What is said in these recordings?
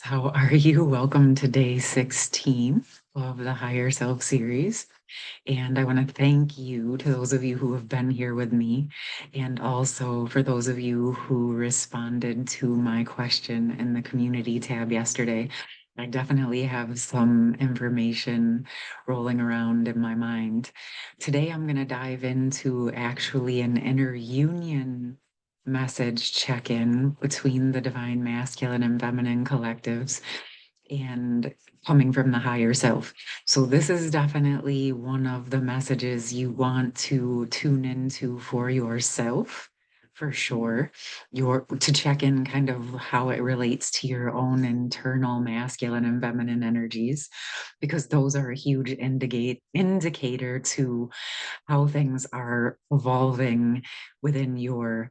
How are you? Welcome to day 16 of the Higher Self series. And I want to thank you to those of you who have been here with me, and also for those of you who responded to my question in the community tab yesterday. I definitely have some information rolling around in my mind. Today, I'm going to dive into actually an inner union message check in between the divine masculine and feminine collectives and coming from the higher self. So, this is definitely one of the messages you want to tune into for yourself. For sure, your to check in kind of how it relates to your own internal masculine and feminine energies, because those are a huge indicator to how things are evolving within your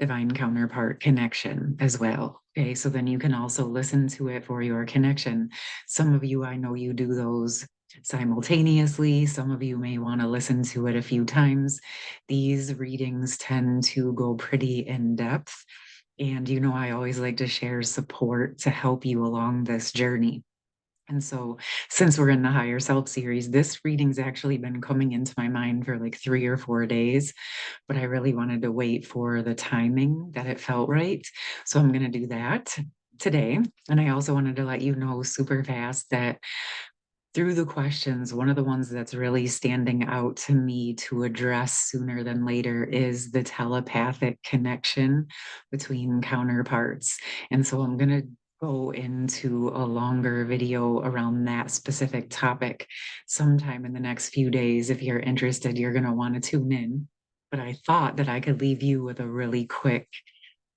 divine counterpart connection as well. Okay, so then you can also listen to it for your connection. Some of you, I know you do those simultaneously. Some of you may want to listen to it a few times. These readings tend to go pretty in depth. And I always like to share support to help you along this journey. And so, since we're in the Higher Self series, this reading's actually been coming into my mind for like 3 or 4 days, but I really wanted to wait for the timing that it felt right. So, I'm going to do that today. And I also wanted to let you know super fast that through the questions, one of the ones that's really standing out to me to address sooner than later is the telepathic connection between counterparts. And so I'm going to go into a longer video around that specific topic sometime in the next few days. If you're interested, you're going to want to tune in. But I thought that I could leave you with a really quick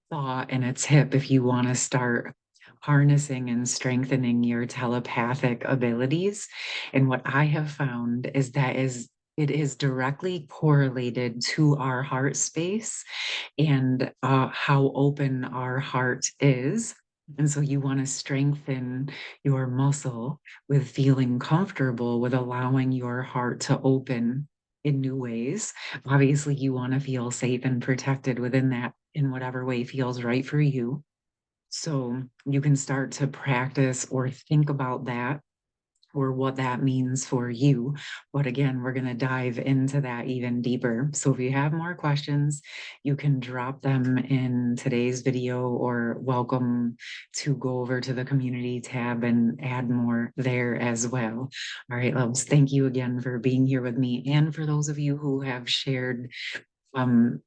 thought and a tip if you want to start harnessing and strengthening your telepathic abilities. And what I have found is it is directly correlated to our heart space and how open our heart is. And so you want to strengthen your muscle with feeling comfortable with allowing your heart to open in new ways. Obviously, you want to feel safe and protected within that in whatever way feels right for you. So you can start to practice or think about that or what that means for you. But again, we're going to dive into that even deeper. So if you have more questions, you can drop them in today's video or welcome to go over to the community tab and add more there as well. All right, loves, thank you again for being here with me. And for those of you who have shared um,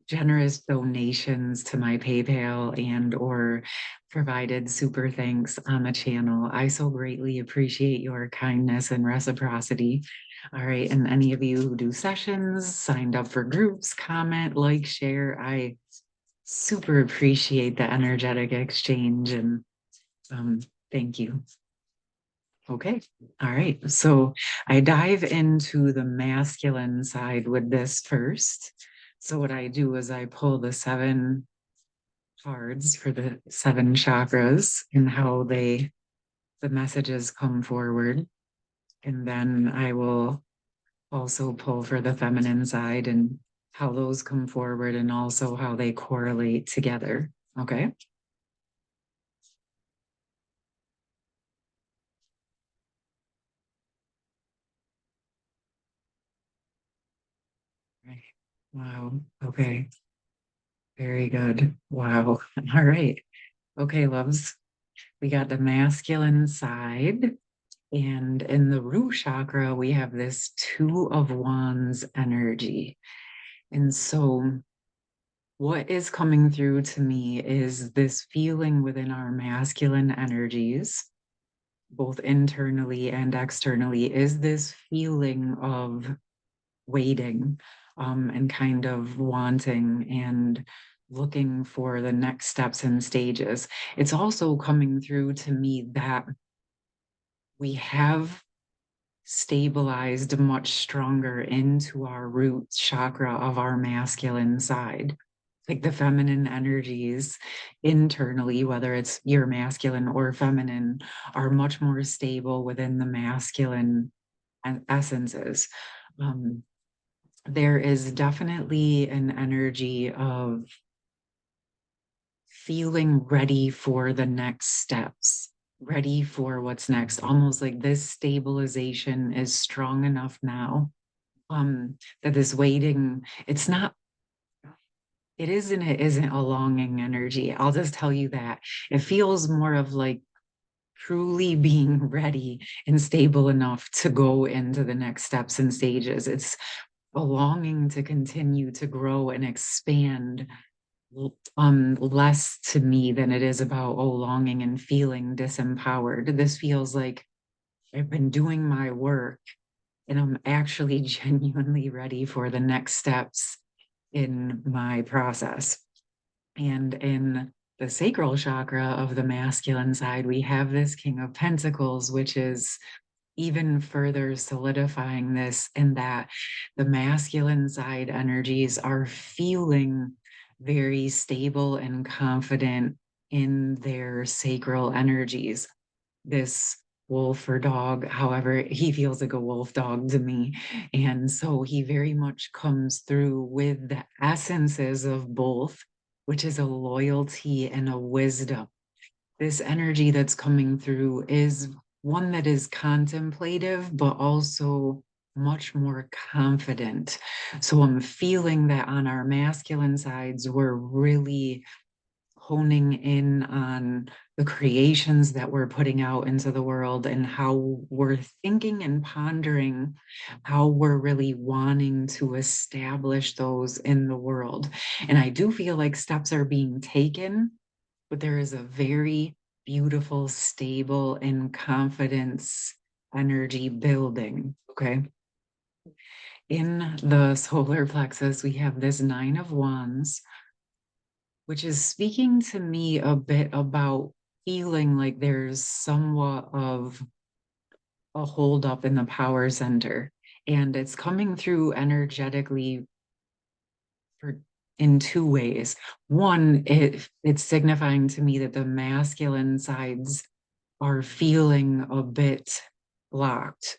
generous donations to my PayPal and or provided super thanks on the channel. I so greatly appreciate your kindness and reciprocity. All right. And any of you who do sessions, signed up for groups, comment, like, share, I super appreciate the energetic exchange and um, thank you. Okay. All right. So I dive into the masculine side with this first. So what I do is I pull the 7 cards for the 7 chakras and how the messages come forward. And then I will also pull for the feminine side and how those come forward and also how they correlate together. Okay. Right. Wow. Okay. Very good. Wow. All right. Okay, loves. We got the masculine side. And in the root chakra, we have this 2 of Wands energy. And so, what is coming through to me is this feeling within our masculine energies, both internally and externally, is this feeling of waiting and kind of wanting and looking for the next steps and stages. It's also coming through to me that we have stabilized much stronger into our root chakra of our masculine side. Like the feminine energies internally, whether it's your masculine or feminine, are much more stable within the masculine essences. Um, there is definitely an energy of feeling ready for the next steps, ready for what's next, almost like this stabilization is strong enough now, that this waiting, it's not, it is and it isn't a longing energy. I'll just tell you that. It feels more of like truly being ready and stable enough to go into the next steps and stages. It's a longing to continue to grow and expand, less to me than it is about, oh, longing and feeling disempowered. This feels like I've been doing my work and I'm actually genuinely ready for the next steps in my process. And in the sacral chakra of the masculine side, we have this King of Pentacles, which is even further solidifying this, in that the masculine side energies are feeling very stable and confident in their sacral energies. This wolf or dog, however, he feels like a wolf dog to me. And so he very much comes through with the essences of both, which is a loyalty and a wisdom. This energy that's coming through is one that is contemplative, but also much more confident. So I'm feeling that on our masculine sides, we're really honing in on the creations that we're putting out into the world and how we're thinking and pondering how we're really wanting to establish those in the world. And I do feel like steps are being taken, but there is a very beautiful, stable, and confidence energy building. Okay. In the solar plexus, we have this Nine of Wands, which is speaking to me a bit about feeling like there's somewhat of a holdup in the power center. And it's coming through energetically for, in two ways. One, it's signifying to me that the masculine sides are feeling a bit blocked,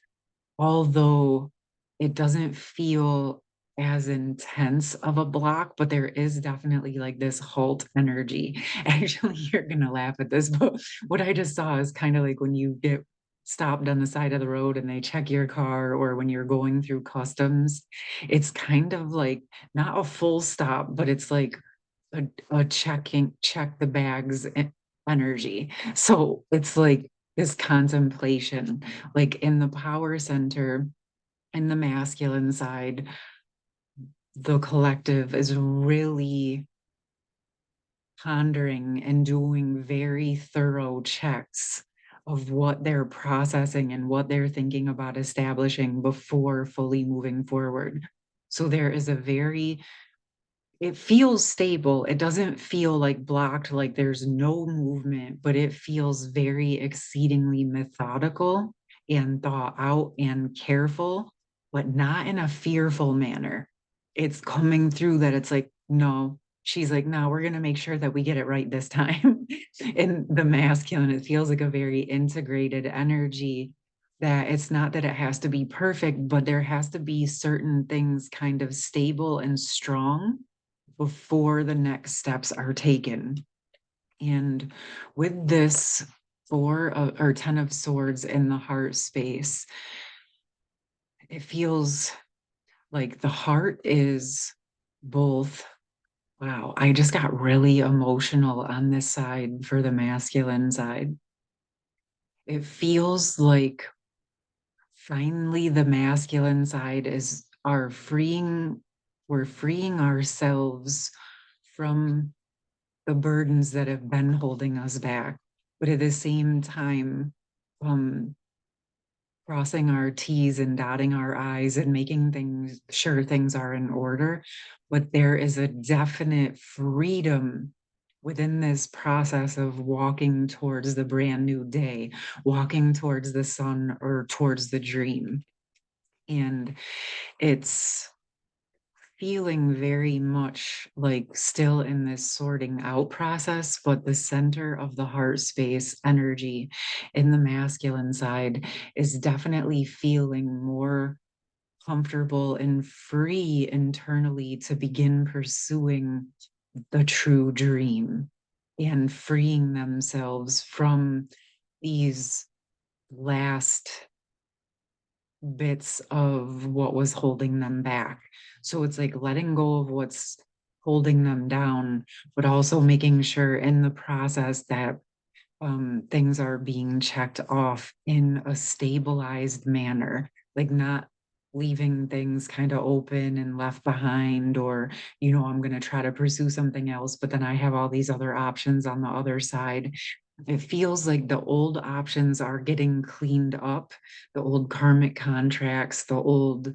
although it doesn't feel as intense of a block, but there is definitely like this halt energy. Actually, you're gonna laugh at this, but what I just saw is kind of like when you get stopped on the side of the road and they check your car, or when you're going through customs. It's kind of like not a full stop, but it's like a check the bags energy. So it's like this contemplation, like in the power center, in the masculine side, the collective is really pondering and doing very thorough checks of what they're processing and what they're thinking about establishing before fully moving forward. So there is a very, it feels stable. It doesn't feel like blocked, like there's no movement, but it feels very exceedingly methodical and thought out and careful, but not in a fearful manner. It's coming through that it's like, no, she's like, no, we're going to make sure that we get it right this time. In the masculine, it feels like a very integrated energy, that it's not that it has to be perfect, but there has to be certain things kind of stable and strong before the next steps are taken. And with this or 10 of swords in the heart space, it feels like the heart is both. Wow, I just got really emotional on this side for the masculine side. It feels like finally the masculine side is our freeing, we're freeing ourselves from the burdens that have been holding us back, but at the same time, um, crossing our T's and dotting our I's and making things sure things are in order. But there is a definite freedom within this process of walking towards the brand new day, walking towards the sun or towards the dream. And it's feeling very much like still in this sorting out process, but the center of the heart space energy in the masculine side is definitely feeling more comfortable and free internally to begin pursuing the true dream. and freeing themselves from these last bits of what was holding them back. So it's like letting go of what's holding them down, but also making sure in the process that things are being checked off in a stabilized manner, like not leaving things kind of open and left behind, or, I'm going to try to pursue something else, but then I have all these other options on the other side. It feels like the old options are getting cleaned up, the old karmic contracts, the old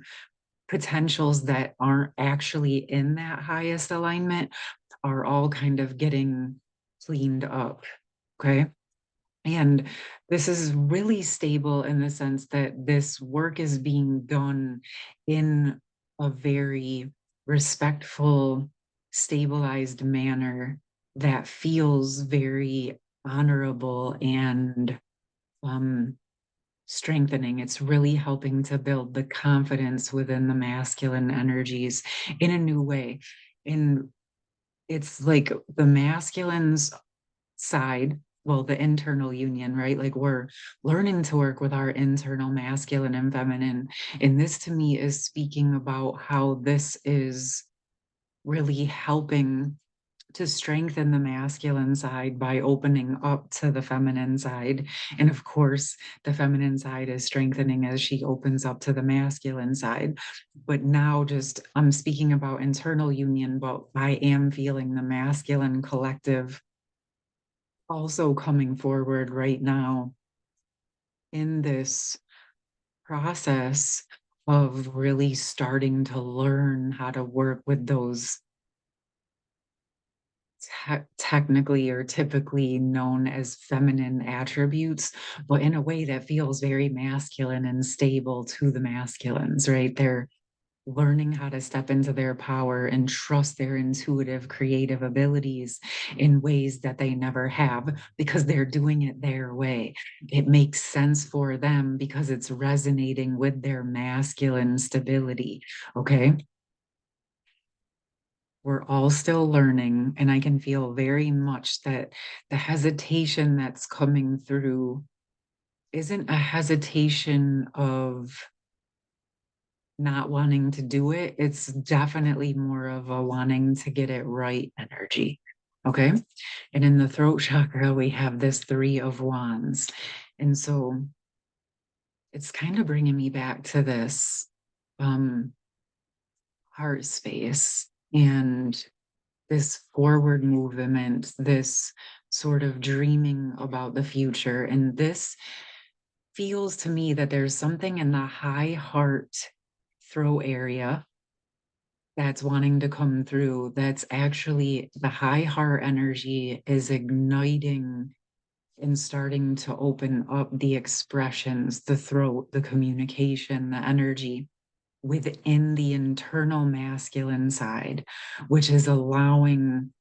potentials that aren't actually in that highest alignment are all kind of getting cleaned up. Okay. And this is really stable in the sense that this work is being done in a very respectful, stabilized manner that feels very honorable and um, strengthening. It's really helping to build the confidence within the masculine energies in a new way. And it's like the masculines side, well, the internal union, right? Like we're learning to work with our internal masculine and feminine. And this to me is speaking about how this is really helping to strengthen the masculine side by opening up to the feminine side. And of course, the feminine side is strengthening as she opens up to the masculine side. But now, just I'm speaking about internal union, but I am feeling the masculine collective also coming forward right now in this process of really starting to learn how to work with those technically or typically known as feminine attributes, but in a way that feels very masculine and stable to the masculines, right? They're learning how to step into their power and trust their intuitive, creative abilities in ways that they never have because they're doing it their way. It makes sense for them because it's resonating with their masculine stability. Okay. We're all still learning, and I can feel very much that the hesitation that's coming through isn't a hesitation of not wanting to do it. It's definitely more of a wanting to get it right energy. Okay. And in the throat chakra, we have this Three of Wands. And so it's kind of bringing me back to this um, heart space and this forward movement, this sort of dreaming about the future. And this feels to me that there's something in the high heart throat area that's wanting to come through. That's actually the high heart energy is igniting and starting to open up the expressions, the throat, the communication, the energy within the internal masculine side, which is allowing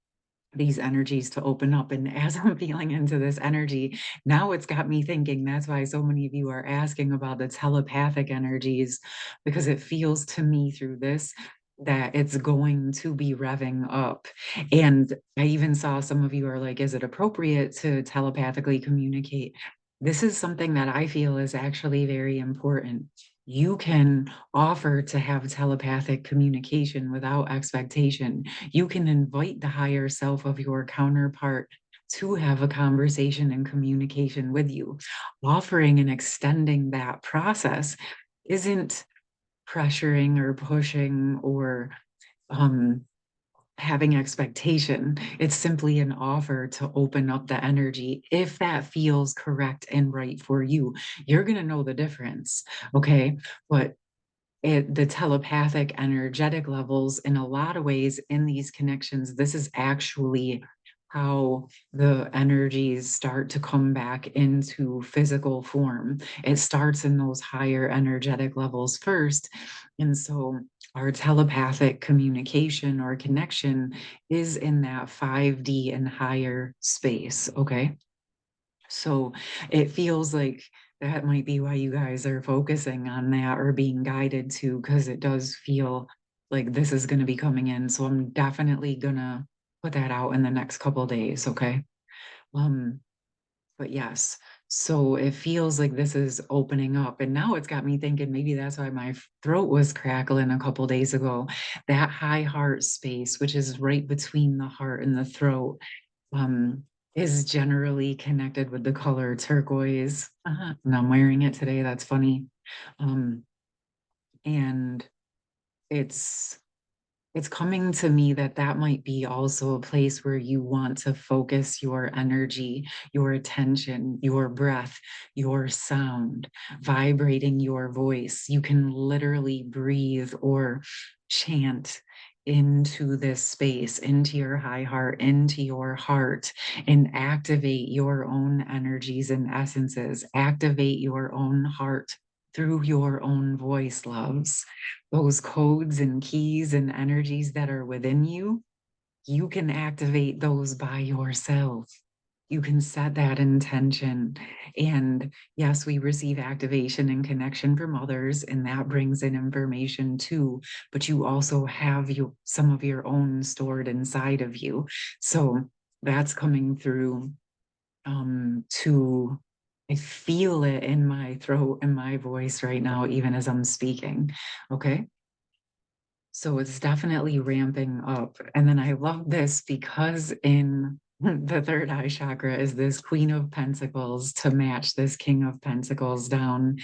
these energies to open up. And as I'm feeling into this energy, now it's got me thinking that's why so many of you are asking about the telepathic energies, because it feels to me through this that it's going to be revving up. And I even saw some of you are like, is it appropriate to telepathically communicate? This is something that I feel is actually very important. You can offer to have telepathic communication without expectation. You can invite the higher self of your counterpart to have a conversation and communication with you. Offering and extending that process isn't pressuring or pushing or um, having expectation. It's simply an offer to open up the energy. If that feels correct and right for you, you're going to know the difference. Okay. But the telepathic energetic levels in a lot of ways in these connections, this is actually how the energies start to come back into physical form. It starts in those higher energetic levels first. And so our telepathic communication or connection is in that 5D and higher space. Okay. So it feels like that might be why you guys are focusing on that or being guided to, because it does feel like this is going to be coming in. So I'm definitely going to put that out in the next couple of days. Okay. Um, but yes, so it feels like this is opening up, and now it's got me thinking maybe that's why my throat was crackling a couple days ago. That high heart space, which is right between the heart and the throat, um, is generally connected with the color turquoise. And I'm wearing it today. That's funny. Um, and it's it's coming to me that that might be also a place where you want to focus your energy, your attention, your breath, your sound, vibrating your voice. You can literally breathe or chant into this space, into your high heart, into your heart, and activate your own energies and essences, activate your own heart through your own voice, loves. Those codes and keys and energies that are within you, you can activate those by yourself. You can set that intention. And yes, we receive activation and connection from others, and that brings in information too. But you also have some of your own stored inside of you. So that's coming through to I feel it in my throat and my voice right now, even as I'm speaking. Okay. So it's definitely ramping up. And then I love this because in the third eye chakra is this Queen of Pentacles to match this King of Pentacles down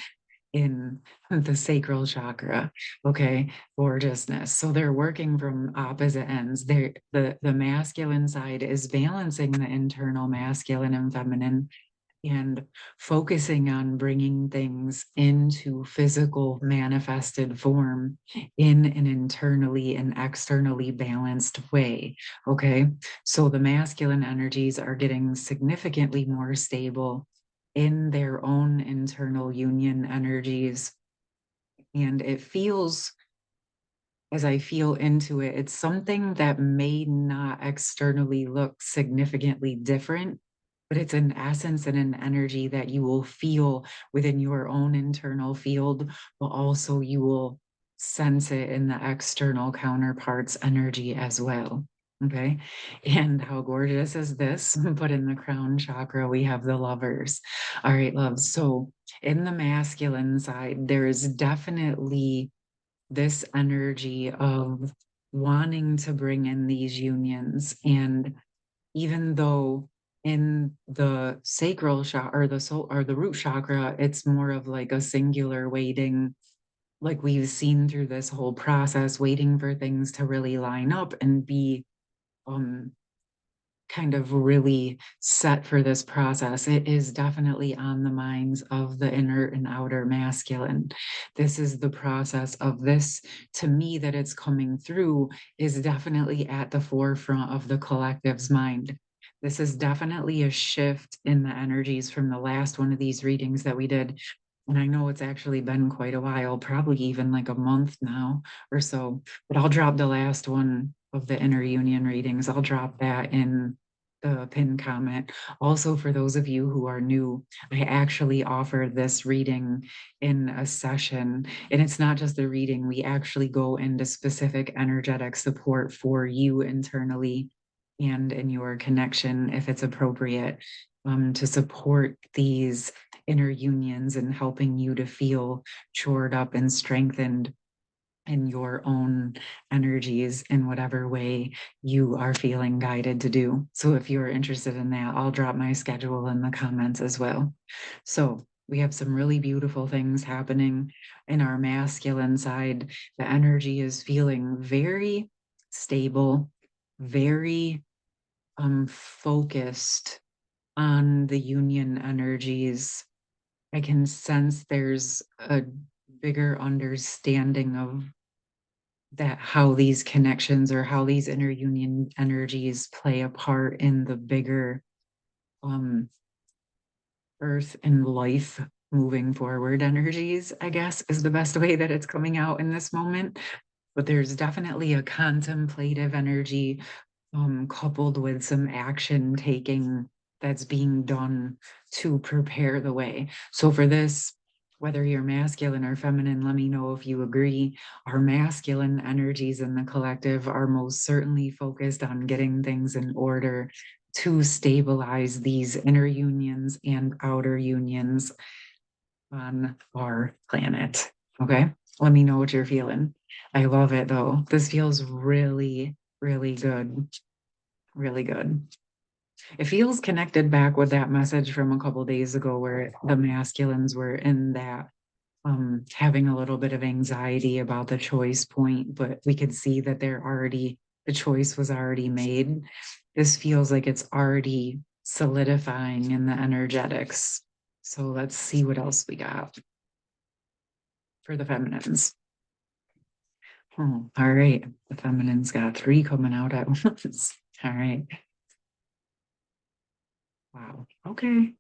in the sacral chakra. Okay, gorgeousness. So they're working from opposite ends. The masculine side is balancing the internal masculine and feminine and focusing on bringing things into physical manifested form in an internally and externally balanced way. Okay. So the masculine energies are getting significantly more stable in their own internal union energies. And it feels, as I feel into it, it's something that may not externally look significantly different, but it's an essence and an energy that you will feel within your own internal field, but also you will sense it in the external counterparts' energy as well. Okay. And how gorgeous is this? But in the crown chakra, we have the lovers. All right, love. So in the masculine side, there is definitely this energy of wanting to bring in these unions. And even though in the sacral chakra or the soul or the root chakra, it's more of like a singular waiting, like we've seen through this whole process, waiting for things to really line up and be um kind of really set for this process. It is definitely on the minds of the inner and outer masculine. This is the process of this, to me, that it's coming through, is definitely at the forefront of the collective's mind. This is definitely a shift in the energies from the last one of these readings that we did. And I know it's actually been quite a while, probably even like a month now or so, but I'll drop the last one of the inner union readings. I'll drop that in the pinned comment. Also, for those of you who are new, I actually offer this reading in a session. And it's not just the reading, we actually go into specific energetic support for you internally and in your connection, if it's appropriate, to support these inner unions and helping you to feel shored up and strengthened in your own energies in whatever way you are feeling guided to do. So if you're interested in that, I'll drop my schedule in the comments as well. So we have some really beautiful things happening in our masculine side. The energy is feeling very stable, very focused on the union energies. I can sense there's a bigger understanding of that, how these connections or how these inner union energies play a part in the bigger um earth and life moving forward energies, I guess is the best way that it's coming out in this moment. But there's definitely a contemplative energy coupled with some action taking that's being done to prepare the way. So for this, whether you're masculine or feminine, let me know if you agree. Our masculine energies in the collective are most certainly focused on getting things in order, to stabilize these inner unions and outer unions on our planet. Okay. Let me know what you're feeling. I love it though. This feels really, really good. Really good. It feels connected back with that message from a couple days ago where the masculines were in that having a little bit of anxiety about the choice point, but we could see that the choice was already made. This feels like it's already solidifying in the energetics. So let's see what else we got for the feminines. All right. The feminines got 3 coming out at once. All right. Wow. Okay.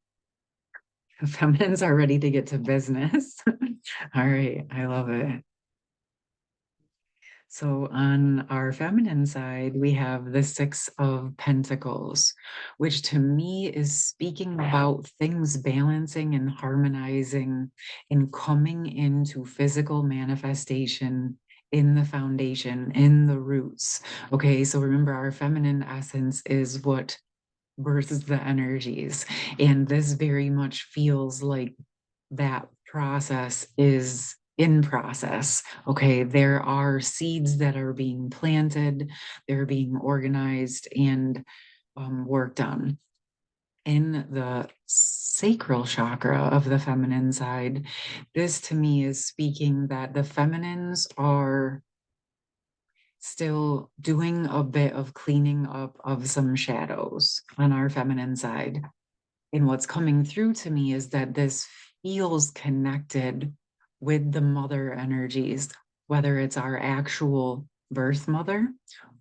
The feminines are ready to get to business. All right. I love it. So on our feminine side, we have the 6 of Pentacles, which to me is speaking about things balancing and harmonizing and coming into physical manifestation in the foundation, in the roots. Okay, so remember, our feminine essence is what births the energies. And this very much feels like that process is in process. Okay, there are seeds that are being planted, they're being organized and worked on. In the sacral chakra of the feminine side, this to me is speaking that the feminines are still doing a bit of cleaning up of some shadows on our feminine side. And what's coming through to me is that this feels connected with the mother energies, whether it's our actual birth mother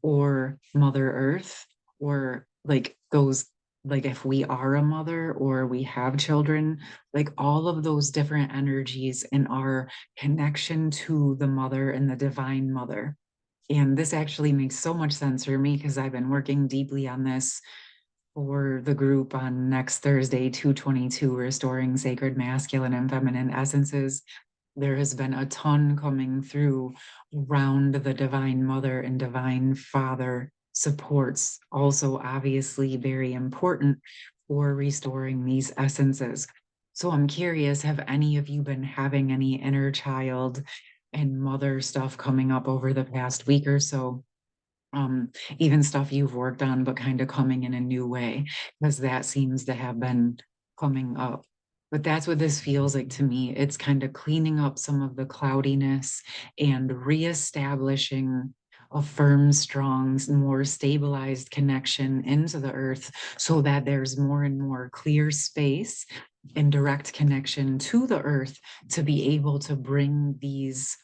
or Mother Earth, or like those, like if we are a mother or we have children, like all of those different energies and our connection to the mother and the divine mother. And this actually makes so much sense for me because I've been working deeply on this for the group on next Thursday, 222, Restoring Sacred Masculine and Feminine Essences. There has been a ton coming through around the Divine Mother and Divine Father supports, also obviously very important for restoring these essences. So I'm curious, have any of you been having any inner child and mother stuff coming up over the past week or so? Even stuff you've worked on, but kind of coming in a new way, because that seems to have been coming up. But that's what this feels like to me. It's kind of cleaning up some of the cloudiness and reestablishing a firm, strong, more stabilized connection into the earth so that there's more and more clear space and direct connection to the earth to be able to bring these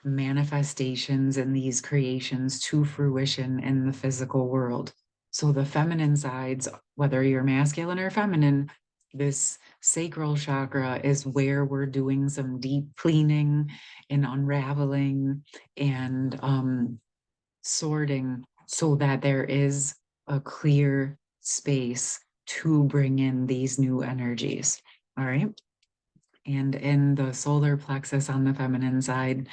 manifestations and these creations to fruition in the physical world. So the feminine sides, whether you're masculine or feminine, this sacral chakra is where we're doing some deep cleaning and unraveling and sorting so that there is a clear space to bring in these new energies. All right. And in the solar plexus on the feminine side,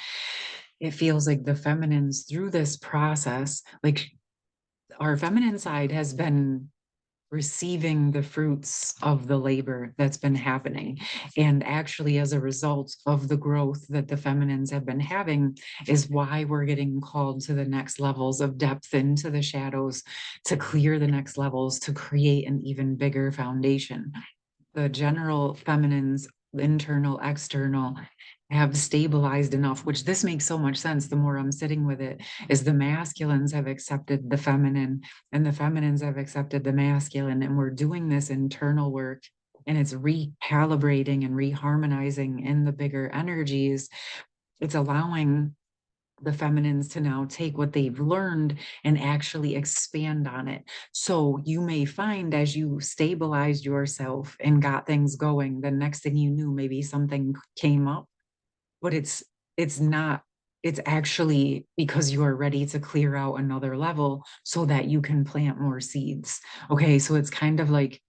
it feels like the feminines through this process, like our feminine side has been receiving the fruits of the labor that's been happening. And actually, as a result of the growth that the feminines have been having, is why we're getting called to the next levels of depth into the shadows to clear the next levels to create an even bigger foundation. The general feminines, internal, external, have stabilized enough, which this makes so much sense the more I'm sitting with it, is the masculines have accepted the feminine and the feminines have accepted the masculine. And we're doing this internal work and it's recalibrating and reharmonizing in the bigger energies. It's allowing the feminines to now take what they've learned and actually expand on it. So you may find as you stabilized yourself and got things going, the next thing you knew, maybe something came up, but it's not, it's actually because you are ready to clear out another level so that you can plant more seeds. Okay, so it's kind of like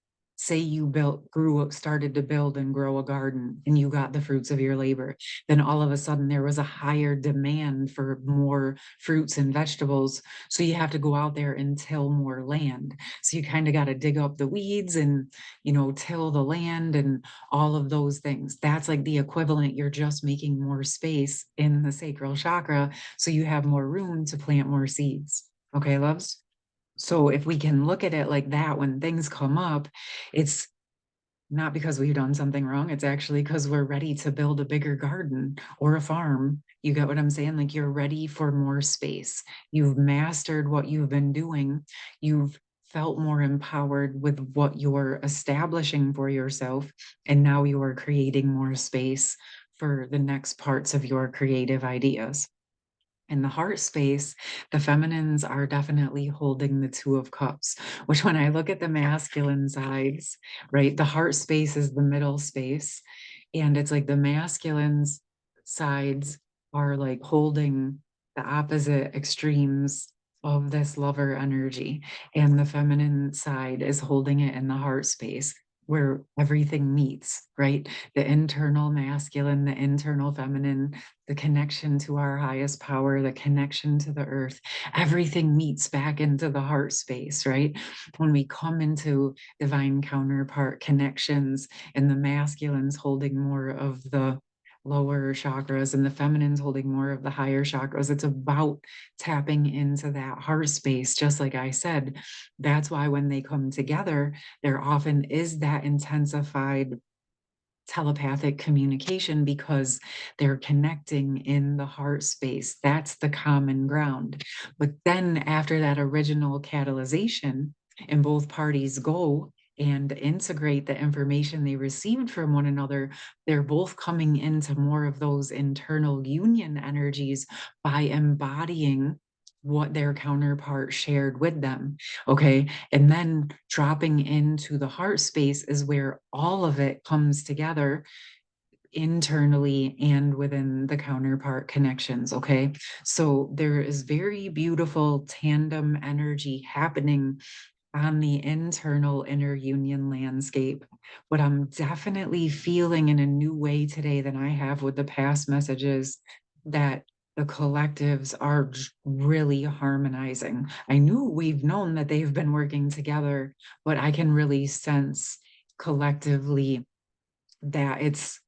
say you grew up, started to build and grow a garden and you got the fruits of your labor, then all of a sudden there was a higher demand for more fruits and vegetables. So you have to go out there and till more land. So you kind of got to dig up the weeds and, till the land and all of those things. That's like the equivalent. You're just making more space in the sacral chakra. So you have more room to plant more seeds. Okay, loves? So if we can look at it like that, when things come up, it's not because we've done something wrong. It's actually because we're ready to build a bigger garden or a farm. You get what I'm saying? Like you're ready for more space. You've mastered what you've been doing. You've felt more empowered with what you're establishing for yourself. And now you are creating more space for the next parts of your creative ideas. In the heart space, the feminines are definitely holding the Two of Cups, which when I look at the masculine sides, right, the heart space is the middle space. And it's like the masculine's sides are like holding the opposite extremes of this lover energy. And the feminine side is holding it in the heart space where everything meets, right? The internal masculine, the internal feminine, the connection to our highest power, the connection to the earth, everything meets back into the heart space, right? When we come into divine counterpart connections and the masculines holding more of the lower chakras and the feminines holding more of the higher chakras, it's about tapping into that heart space. Just like I said, that's why when they come together, there often is that intensified telepathic communication because they're connecting in the heart space. That's the common ground. But then after that original catalyzation, and both parties go and integrate the information they received from one another, they're both coming into more of those internal union energies by embodying what their counterpart shared with them. Okay. And then dropping into the heart space is where all of it comes together internally and within the counterpart connections. Okay. So there is very beautiful tandem energy happening on the internal inner union landscape. What I'm definitely feeling in a new way today than I have with the past messages, that the collectives are really harmonizing. I knew we've known that they've been working together, but I can really sense collectively that it's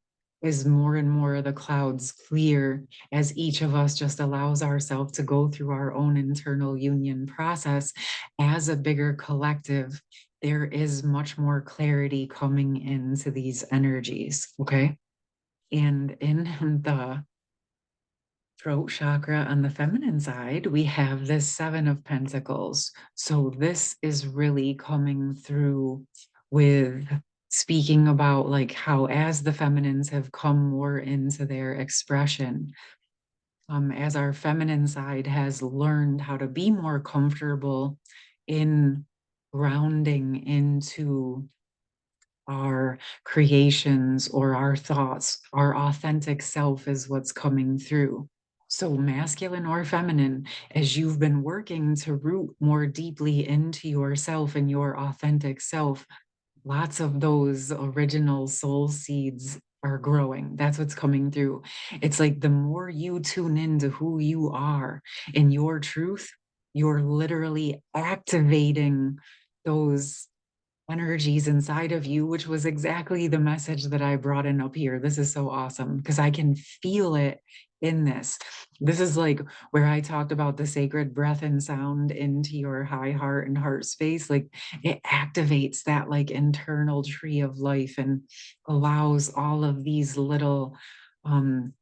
as more and more of the clouds clear as each of us just allows ourselves to go through our own internal union process as a bigger collective. There is much more clarity coming into these energies. Okay. And in the throat chakra on the feminine side, we have this Seven of Pentacles. So this is really coming through with speaking about like how as the feminines have come more into their expression, as our feminine side has learned how to be more comfortable in grounding into our creations or our thoughts, our authentic self is what's coming through. So, masculine or feminine, as you've been working to root more deeply into yourself and your authentic self, lots of those original soul seeds are growing. That's what's coming through. It's like the more you tune into who you are and your truth, you're literally activating those energies inside of you, which was exactly the message that I brought in up here. This is so awesome because I can feel it in this. This is like where I talked about the sacred breath and sound into your high heart and heart space. Like it activates that like internal tree of life and allows all of these little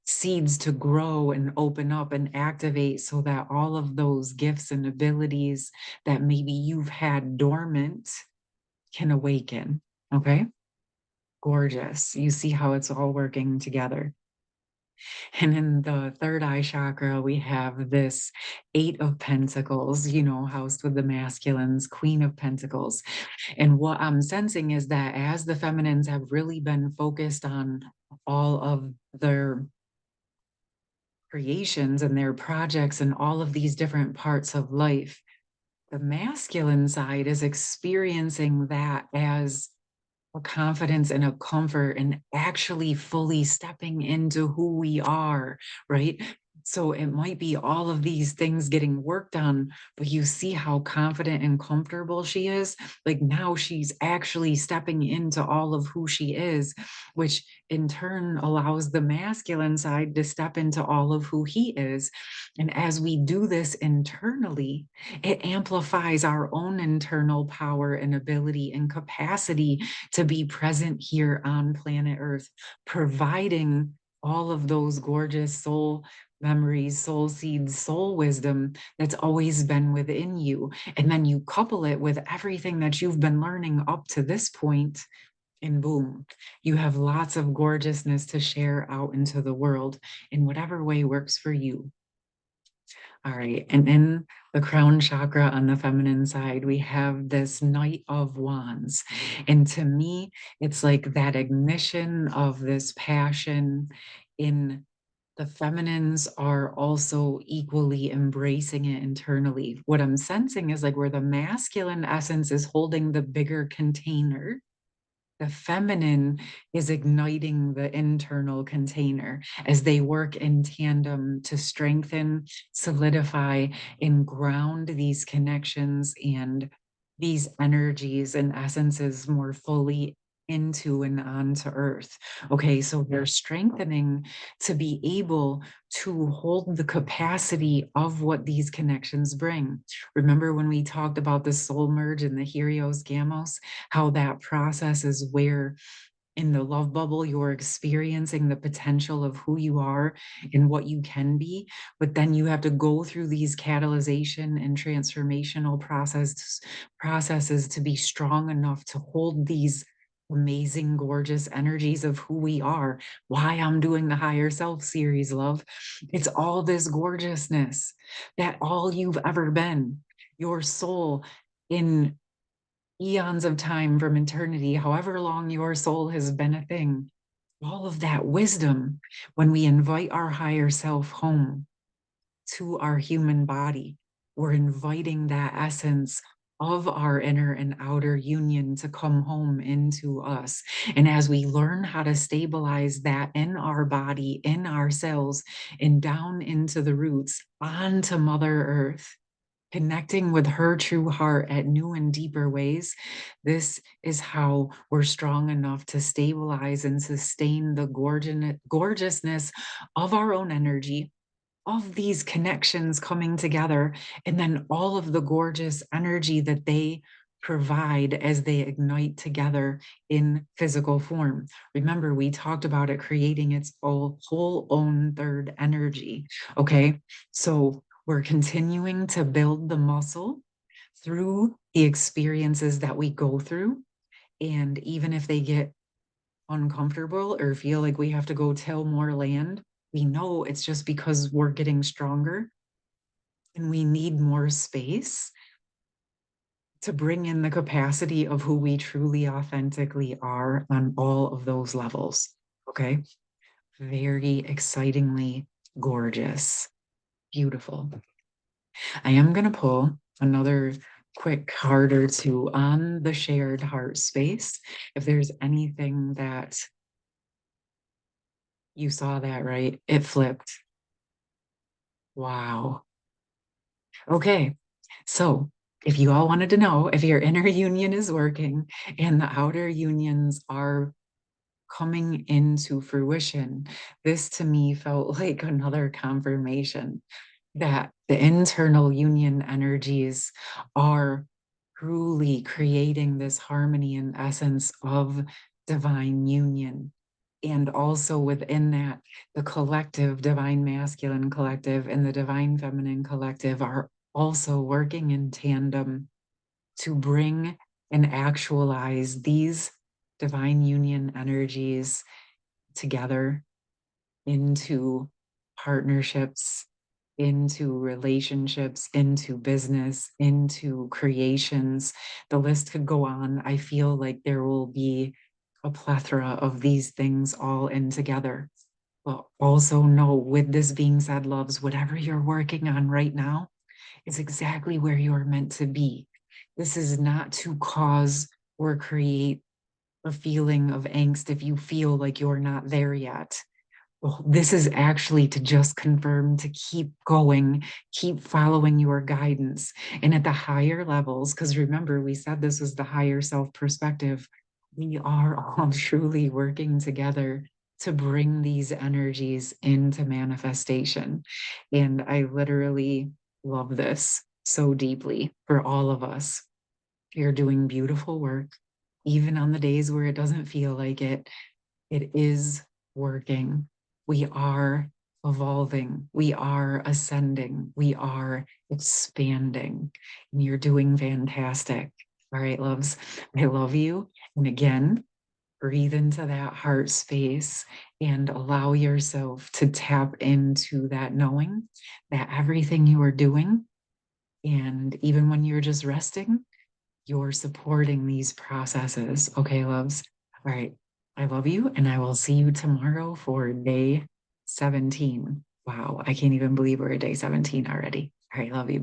seeds to grow and open up and activate so that all of those gifts and abilities that maybe you've had dormant can awaken. Okay. Gorgeous. You see how it's all working together. And in the third eye chakra, we have this Eight of Pentacles, housed with the masculines, Queen of Pentacles. And what I'm sensing is that as the feminines have really been focused on all of their creations and their projects and all of these different parts of life, the masculine side is experiencing that as a confidence and a comfort and actually fully stepping into who we are, right? So it might be all of these things getting worked on, but you see how confident and comfortable she is. Like now she's actually stepping into all of who she is, which in turn allows the masculine side to step into all of who he is. And as we do this internally, it amplifies our own internal power and ability and capacity to be present here on planet Earth, providing all of those gorgeous soul memories, soul seeds, soul wisdom that's always been within you. And then you couple it with everything that you've been learning up to this point, and boom, you have lots of gorgeousness to share out into the world in whatever way works for you. All right. And in the crown chakra on the feminine side, we have this Knight of Wands. And to me, it's like that ignition of this passion in the feminines are also equally embracing it internally. What I'm sensing is like where the masculine essence is holding the bigger container, the feminine is igniting the internal container as they work in tandem to strengthen, solidify, and ground these connections and these energies and essences more fully into and onto earth. Okay, so they're strengthening to be able to hold the capacity of what these connections bring. Remember when we talked about the soul merge and the Helios Gamos, how that process is where in the love bubble, you're experiencing the potential of who you are and what you can be. But then you have to go through these catalyzation and transformational processes to be strong enough to hold these amazing, gorgeous energies of who we are. Why I'm doing the Higher Self series, love. It's all this gorgeousness that all you've ever been, your soul in eons of time from eternity, however long your soul has been a thing, all of that wisdom, when we invite our higher self home to our human body, we're inviting that essence of our inner and outer union to come home into us. And as we learn how to stabilize that in our body, in our cells, and down into the roots, onto Mother Earth, connecting with her true heart at new and deeper ways, this is how we're strong enough to stabilize and sustain the gorgeousness of our own energy, of these connections coming together, and then all of the gorgeous energy that they provide as they ignite together in physical form. Remember, we talked about it creating its whole own third energy. Okay, so we're continuing to build the muscle through the experiences that we go through. And even if they get uncomfortable or feel like we have to go till more land, we know it's just because we're getting stronger and we need more space to bring in the capacity of who we truly authentically are on all of those levels. Okay. Very excitingly gorgeous. Beautiful. I am going to pull another quick card or two on the shared heart space. If there's anything that you saw that, right? It flipped. Wow. Okay. So if you all wanted to know if your inner union is working and the outer unions are coming into fruition, this to me felt like another confirmation that the internal union energies are truly creating this harmony and essence of divine union. And also within that, the collective, divine masculine collective and the divine feminine collective are also working in tandem to bring and actualize these divine union energies together into partnerships, into relationships, into business, into creations. The list could go on. I feel like there will be a plethora of these things all in together. But also know, with this being said, loves, whatever you're working on right now is exactly where you're meant to be. This is not to cause or create a feeling of angst if you feel like you're not there yet. Well, this is actually to just confirm to keep going, keep following your guidance. And at the higher levels, because remember, we said this was the higher self perspective, we are all truly working together to bring these energies into manifestation. And I literally love this so deeply for all of us. You're doing beautiful work, even on the days where it doesn't feel like it. It is working. We are evolving. We are ascending. We are expanding. And you're doing fantastic. All right, loves. I love you. And again, breathe into that heart space and allow yourself to tap into that knowing that everything you are doing, and even when you're just resting, you're supporting these processes. Okay, loves? All right. I love you, and I will see you tomorrow for day 17. Wow, I can't even believe we're at day 17 already. All right, love you.